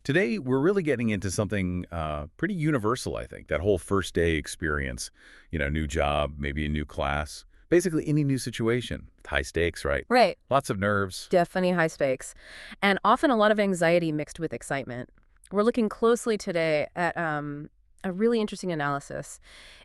Today, we're really getting into something pretty universal, I think. That whole first day experience, new job, maybe a new class, basically any new situation. High stakes, right? Right. Lots of nerves. Definitely high stakes. And often a lot of anxiety mixed with excitement. We're looking closely today at a really interesting analysis.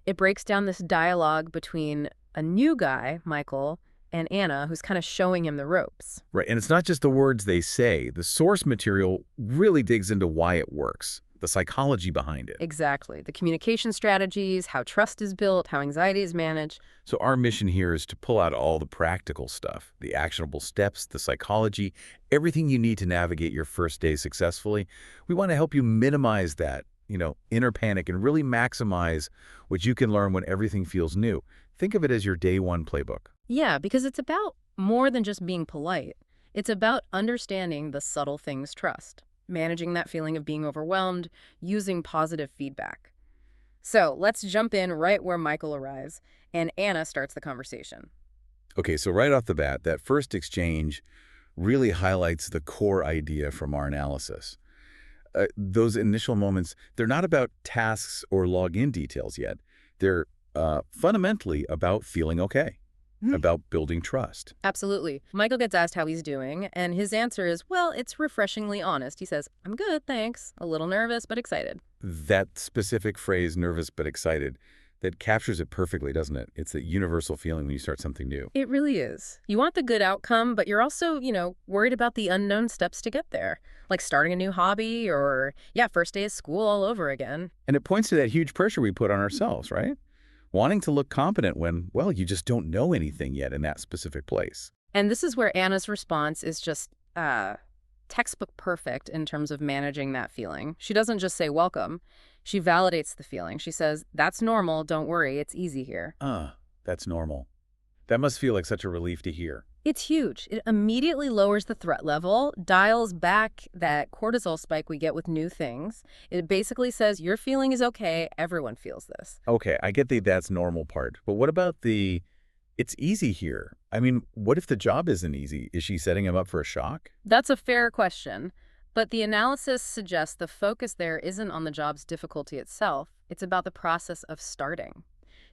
It breaks down this dialogue between a new guy, Michael, and Anna, who's kind of showing him the ropes. Right. And it's not just the words they say. The source material really digs into why it works, the psychology behind it. Exactly. The communication strategies, how trust is built, how anxiety is managed. So our mission here is to pull out all the practical stuff, the actionable steps, the psychology, everything you need to navigate your first day successfully. We want to help you minimize that, inner panic and really maximize what you can learn when everything feels new. Think of it as your day one playbook. Yeah, because it's about more than just being polite. It's about understanding the subtle things trust, managing that feeling of being overwhelmed, using positive feedback. So let's jump in right where Michael arrives, and Anna starts the conversation. Okay, so right off the bat, that first exchange really highlights the core idea from our analysis. Those initial moments, they're not about tasks or login details yet. They're fundamentally about feeling okay, about building trust. Absolutely. Michael gets asked how he's doing, and his answer is, well, it's refreshingly honest. He says, I'm good, thanks. A little nervous, but excited. That specific phrase, nervous but excited, that captures it perfectly, doesn't it? It's the universal feeling when you start something new. It really is. You want the good outcome, but you're also, worried about the unknown steps to get there, like starting a new hobby or, first day of school all over again. And it points to that huge pressure we put on ourselves, right? Wanting to look competent when, well, you just don't know anything yet in that specific place. And this is where Anna's response is just textbook perfect in terms of managing that feeling. She doesn't just say welcome. She validates the feeling. She says, that's normal. Don't worry. It's easy here. That's normal. That must feel like such a relief to hear. It's huge. It immediately lowers the threat level, dials back that cortisol spike we get with new things. It basically says your feeling is okay. Everyone feels this. Okay, I get the that's normal part. But what about the it's easy here? I mean, what if the job isn't easy? Is she setting him up for a shock? That's a fair question. But the analysis suggests the focus there isn't on the job's difficulty itself. It's about the process of starting.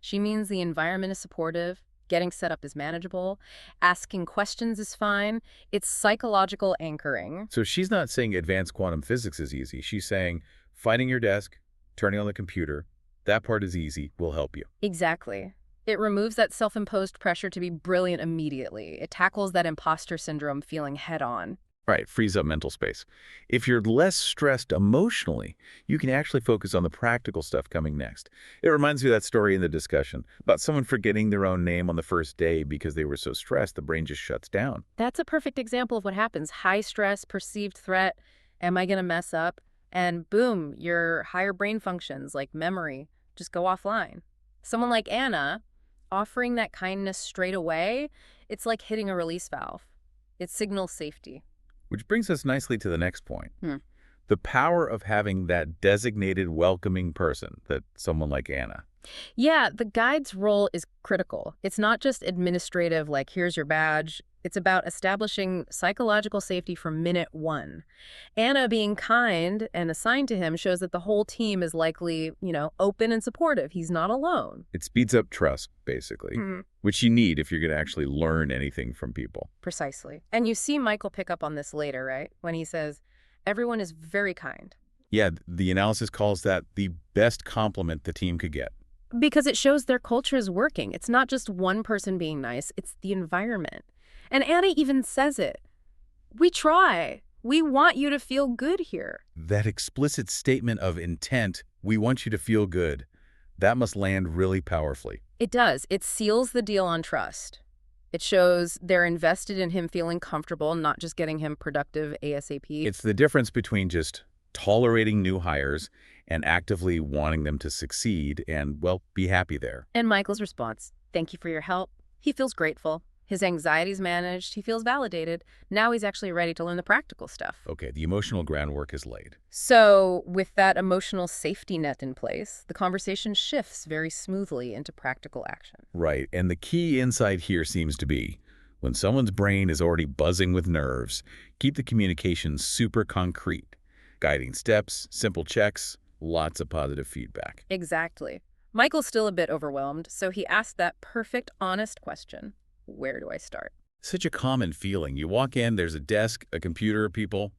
She means the environment is supportive, getting set up is manageable, asking questions is fine. It's psychological anchoring. So she's not saying advanced quantum physics is easy. She's saying finding your desk, turning on the computer, that part is easy, we'll help you. Exactly. It removes that self-imposed pressure to be brilliant immediately. It tackles that imposter syndrome feeling head on. Right, frees up mental space. If you're less stressed emotionally, you can actually focus on the practical stuff coming next. It reminds me of that story in the discussion about someone forgetting their own name on the first day because they were so stressed, the brain just shuts down. That's a perfect example of what happens. High stress, perceived threat, am I going to mess up? And boom, your higher brain functions like memory just go offline. Someone like Anna, offering that kindness straight away, it's like hitting a release valve. It signals safety. Which brings us nicely to the next point. The power of having that designated welcoming person, that someone like Anna. Yeah, the guide's role is critical. It's not just administrative, like here's your badge. It's about establishing psychological safety from minute one. Anna being kind and assigned to him shows that the whole team is likely, open and supportive. He's not alone. It speeds up trust, basically, which you need if you're going to actually learn anything from people. Precisely. And you see Michael pick up on this later, right? When he says, everyone is very kind. Yeah, the analysis calls that the best compliment the team could get. Because it shows their culture is working. It's not just one person being nice, it's the environment. And Anna even says it. We try. We want you to feel good here. That explicit statement of intent, we want you to feel good, that must land really powerfully. It does. It seals the deal on trust. It shows they're invested in him feeling comfortable, not just getting him productive ASAP. It's the difference between just tolerating new hires and actively wanting them to succeed and, well, be happy there. And Michael's response, thank you for your help. He feels grateful. His anxiety's managed. He feels validated. Now he's actually ready to learn the practical stuff. Okay, the emotional groundwork is laid. So with that emotional safety net in place, the conversation shifts very smoothly into practical action. Right, and the key insight here seems to be, when someone's brain is already buzzing with nerves, keep the communication super concrete. Guiding steps, simple checks, lots of positive feedback. Exactly. Michael's still a bit overwhelmed, so he asked that perfect, honest question. Where do I start? Such a common feeling. You walk in, there's a desk, a computer, people.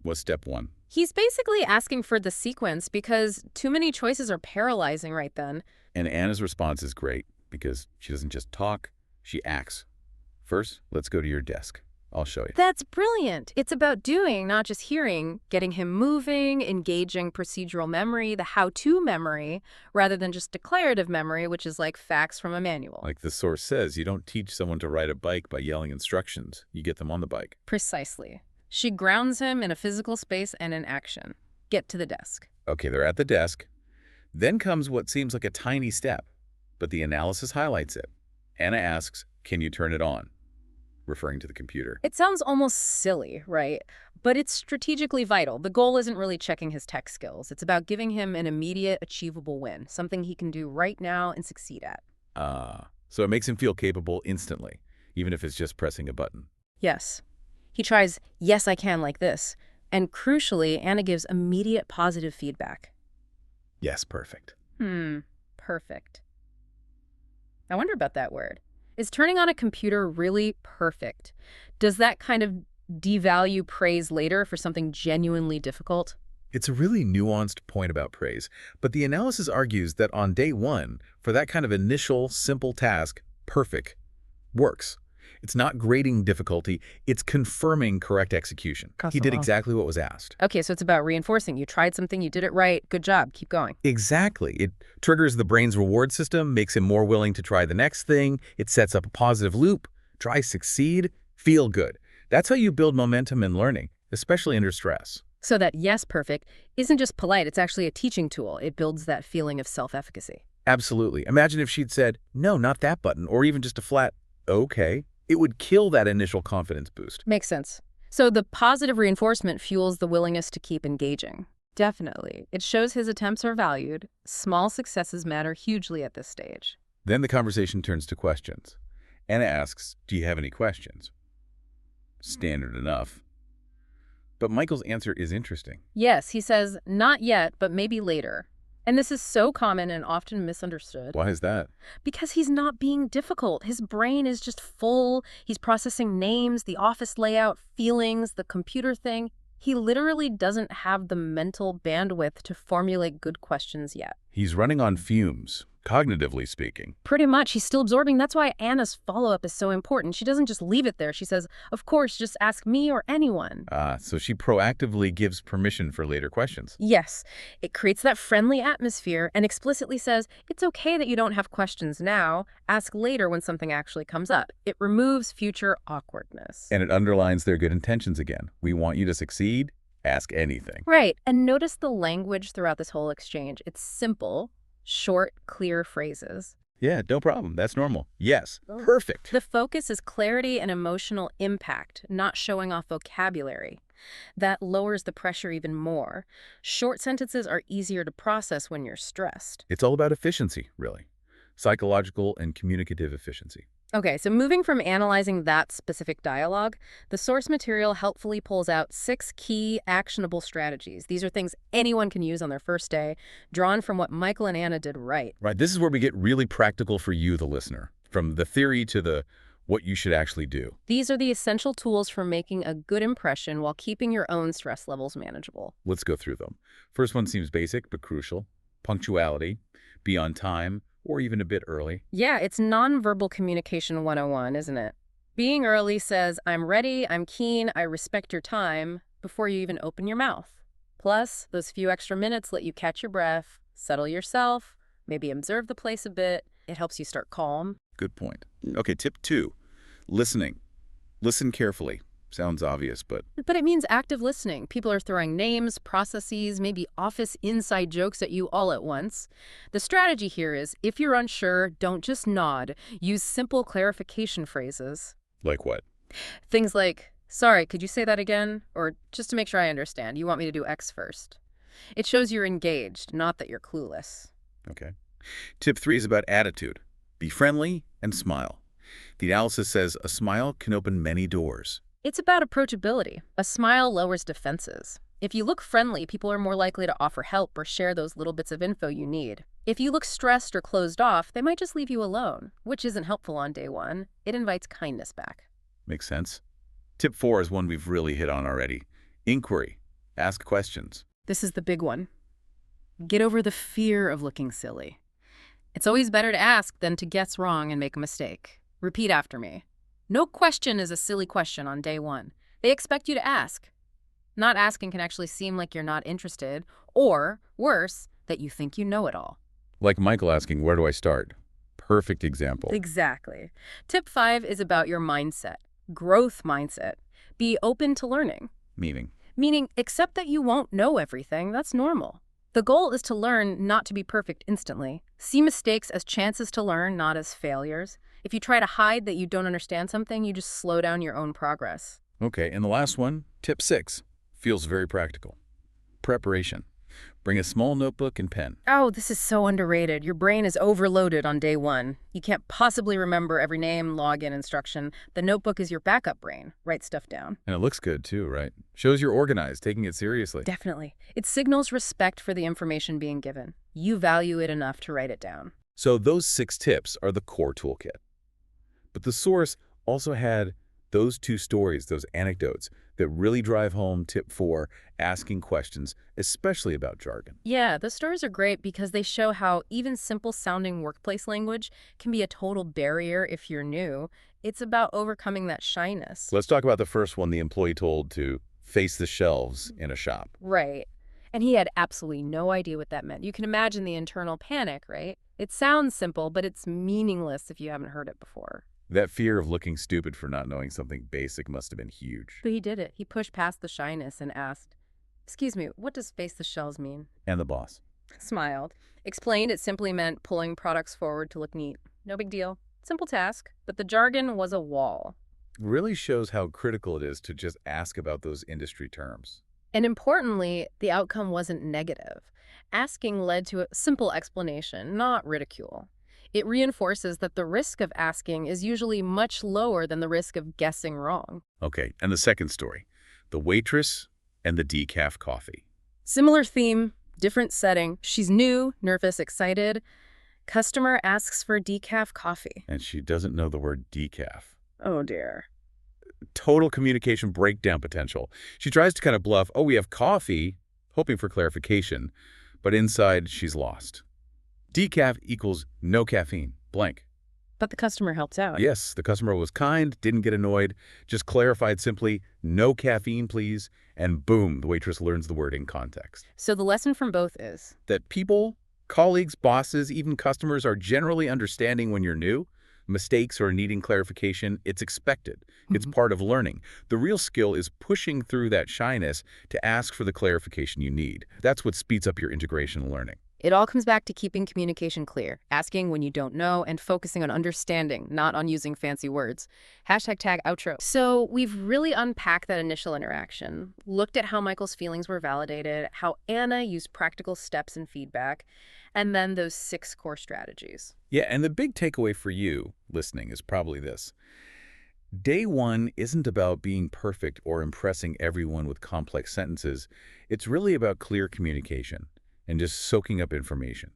What's step one? He's basically asking for the sequence because too many choices are paralyzing right then. And Anna's response is great because she doesn't just talk, she acts. First, let's go to your desk. I'll show you. That's brilliant. It's about doing, not just hearing, getting him moving, engaging procedural memory, the how-to memory, rather than just declarative memory, which is like facts from a manual. Like the source says, you don't teach someone to ride a bike by yelling instructions. You get them on the bike. Precisely. She grounds him in a physical space and in action. Get to the desk. Okay, they're at the desk. Then comes what seems like a tiny step, but the analysis highlights it. Anna asks, can you turn it on? Referring to the computer. It sounds almost silly, right? But it's strategically vital. The goal isn't really checking his tech skills. It's about giving him an immediate, achievable win, something he can do right now and succeed at. So it makes him feel capable instantly, even if it's just pressing a button. Yes. He tries, yes, I can, like this. And crucially, Anna gives immediate positive feedback. Yes, perfect. Perfect. I wonder about that word. Is turning on a computer really perfect? Does that kind of devalue praise later for something genuinely difficult? It's a really nuanced point about praise, but the analysis argues that on day one, for that kind of initial, simple task, perfect works. It's not grading difficulty, it's confirming correct execution. He did exactly what was asked. Okay, so it's about reinforcing. You tried something, you did it right, good job, keep going. Exactly. It triggers the brain's reward system, makes him more willing to try the next thing. It sets up a positive loop. Try, succeed, feel good. That's how you build momentum in learning, especially under stress. So that yes, perfect isn't just polite, it's actually a teaching tool. It builds that feeling of self-efficacy. Absolutely. Imagine if she'd said, no, not that button, or even just a flat, okay. It would kill that initial confidence boost. Makes sense. So the positive reinforcement fuels the willingness to keep engaging. Definitely. It shows his attempts are valued. Small successes matter hugely at this stage. Then the conversation turns to questions. Anna asks, do you have any questions? Standard enough. But Michael's answer is interesting. Yes, he says, not yet, but maybe later. And this is so common and often misunderstood. Why is that? Because he's not being difficult. His brain is just full. He's processing names, the office layout, feelings, the computer thing. He literally doesn't have the mental bandwidth to formulate good questions yet. He's running on fumes, cognitively speaking. Pretty much. He's still absorbing. That's why Anna's follow-up is so important. She doesn't just leave it there. She says, of course, just ask me or anyone. So she proactively gives permission for later questions. Yes. It creates that friendly atmosphere and explicitly says, it's okay that you don't have questions now. Ask later when something actually comes up. It removes future awkwardness. And it underlines their good intentions again. We want you to succeed. Ask anything. Right. And notice the language throughout this whole exchange. It's simple, short, clear phrases. Yeah, no problem. That's normal. Yes. Perfect. The focus is clarity and emotional impact, not showing off vocabulary. That lowers the pressure even more. Short sentences are easier to process when you're stressed. It's all about efficiency, really. Psychological and communicative efficiency. Okay, so moving from analyzing that specific dialogue, the source material helpfully pulls out 6 key actionable strategies. These are things anyone can use on their first day, drawn from what Michael and Anna did right. Right. This is where we get really practical for you, the listener, from the theory to the what you should actually do. These are the essential tools for making a good impression while keeping your own stress levels manageable. Let's go through them. First one seems basic but crucial. Punctuality, be on time, or even a bit early. Yeah, it's nonverbal communication 101, isn't it? Being early says, I'm ready, I'm keen, I respect your time, before you even open your mouth. Plus, those few extra minutes let you catch your breath, settle yourself, maybe observe the place a bit. It helps you start calm. Good point. Okay, tip 2, listening. Listen carefully. Sounds obvious, but But it means active listening. People are throwing names, processes, maybe office inside jokes at you all at once. The strategy here is, if you're unsure, don't just nod. Use simple clarification phrases. like what? Things like, sorry, could you say that again? Or just to make sure I understand, you want me to do X first. It shows you're engaged, not that you're clueless. Okay. Tip 3 is about attitude. Be friendly and smile. The analysis says a smile can open many doors. It's about approachability. A smile lowers defenses. If you look friendly, people are more likely to offer help or share those little bits of info you need. If you look stressed or closed off, they might just leave you alone, which isn't helpful on day one. It invites kindness back. Makes sense. Tip 4 is one we've really hit on already. Inquiry. Ask questions. This is the big one. Get over the fear of looking silly. It's always better to ask than to guess wrong and make a mistake. Repeat after me. No question is a silly question on day one. They expect you to ask. Not asking can actually seem like you're not interested, or, worse, that you think you know it all. Like Michael asking, where do I start? Perfect example. Exactly. Tip 5 is about your mindset. Growth mindset. Be open to learning. Meaning, accept that you won't know everything. That's normal. The goal is to learn, not to be perfect instantly. See mistakes as chances to learn, not as failures. If you try to hide that you don't understand something, you just slow down your own progress. Okay, and the last one, tip 6, feels very practical. Preparation. Bring a small notebook and pen. Oh, this is so underrated. Your brain is overloaded on day one. You can't possibly remember every name, login, instruction. The notebook is your backup brain. Write stuff down. And it looks good too, right? Shows you're organized, taking it seriously. Definitely. It signals respect for the information being given. You value it enough to write it down. So those 6 tips are the core toolkit. But the source also had those 2 stories, those anecdotes, that really drive home tip 4, asking questions, especially about jargon. Yeah, the stories are great because they show how even simple-sounding workplace language can be a total barrier if you're new. It's about overcoming that shyness. Let's talk about the first one the employee told to face the shelves in a shop. Right. And he had absolutely no idea what that meant. You can imagine the internal panic, right? It sounds simple, but it's meaningless if you haven't heard it before. That fear of looking stupid for not knowing something basic must have been huge. But he did it. He pushed past the shyness and asked, "Excuse me, what does face the shelves mean?" And the boss. Smiled. Explained it simply meant pulling products forward to look neat. No big deal. Simple task. But the jargon was a wall. Really shows how critical it is to just ask about those industry terms. And importantly, the outcome wasn't negative. Asking led to a simple explanation, not ridicule. It reinforces that the risk of asking is usually much lower than the risk of guessing wrong. Okay, and the second story, the waitress and the decaf coffee. Similar theme, different setting. She's new, nervous, excited. Customer asks for decaf coffee. And she doesn't know the word decaf. Oh dear. Total communication breakdown potential. She tries to kind of bluff, oh, we have coffee, hoping for clarification, but inside she's lost. Decaf equals no caffeine, blank. But the customer helped out. Yes, the customer was kind, didn't get annoyed, just clarified simply, no caffeine, please, and boom, the waitress learns the word in context. So the lesson from both is That people, colleagues, bosses, even customers are generally understanding when you're new. Mistakes or needing clarification, it's expected. It's part of learning. The real skill is pushing through that shyness to ask for the clarification you need. That's what speeds up your integration and learning. it all comes back to keeping communication clear, asking when you don't know, and focusing on understanding, not on using fancy words. #tag outro. So we've really unpacked that initial interaction, looked at how Michael's feelings were validated, how Anna used practical steps and feedback, and then those 6 core strategies. Yeah, and the big takeaway for you listening is probably this. Day 1 isn't about being perfect or impressing everyone with complex sentences. It's really about clear communication and just soaking up information.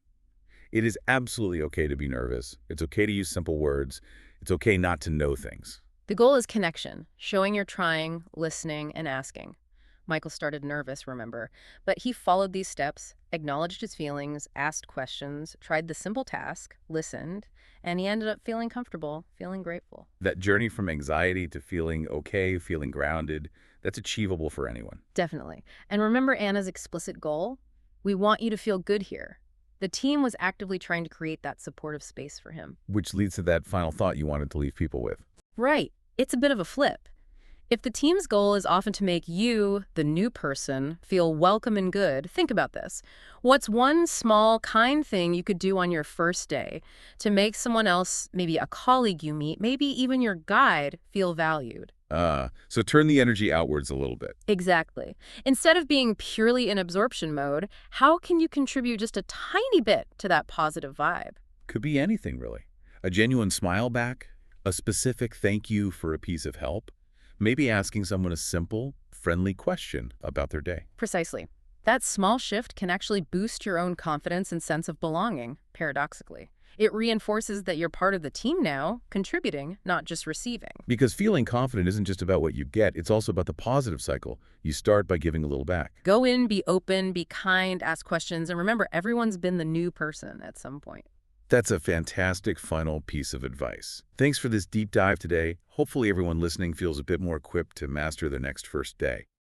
It is absolutely okay to be nervous. It's okay to use simple words. It's okay not to know things. The goal is connection, showing you're trying, listening, and asking. Michael started nervous, remember, but he followed these steps, acknowledged his feelings, asked questions, tried the simple task, listened, and he ended up feeling comfortable, feeling grateful. That journey from anxiety to feeling okay, feeling grounded, that's achievable for anyone. Definitely. And remember Anna's explicit goal? We want you to feel good here. The team was actively trying to create that supportive space for him. Which leads to that final thought you wanted to leave people with. Right. It's a bit of a flip. If the team's goal is often to make you, the new person, feel welcome and good, think about this. What's one small, kind thing you could do on your first day to make someone else, maybe a colleague you meet, maybe even your guide, feel valued? So turn the energy outwards a little bit. Exactly. Instead of being purely in absorption mode, how can you contribute just a tiny bit to that positive vibe? Could be anything, really. A genuine smile back, a specific thank you for a piece of help, maybe asking someone a simple, friendly question about their day. Precisely. That small shift can actually boost your own confidence and sense of belonging, paradoxically. It reinforces that you're part of the team now, contributing, not just receiving. Because feeling confident isn't just about what you get, it's also about the positive cycle. You start by giving a little back. Go in, be open, be kind, ask questions, and remember, everyone's been the new person at some point. That's a fantastic final piece of advice. Thanks for this deep dive today. Hopefully everyone listening feels a bit more equipped to master their next first day.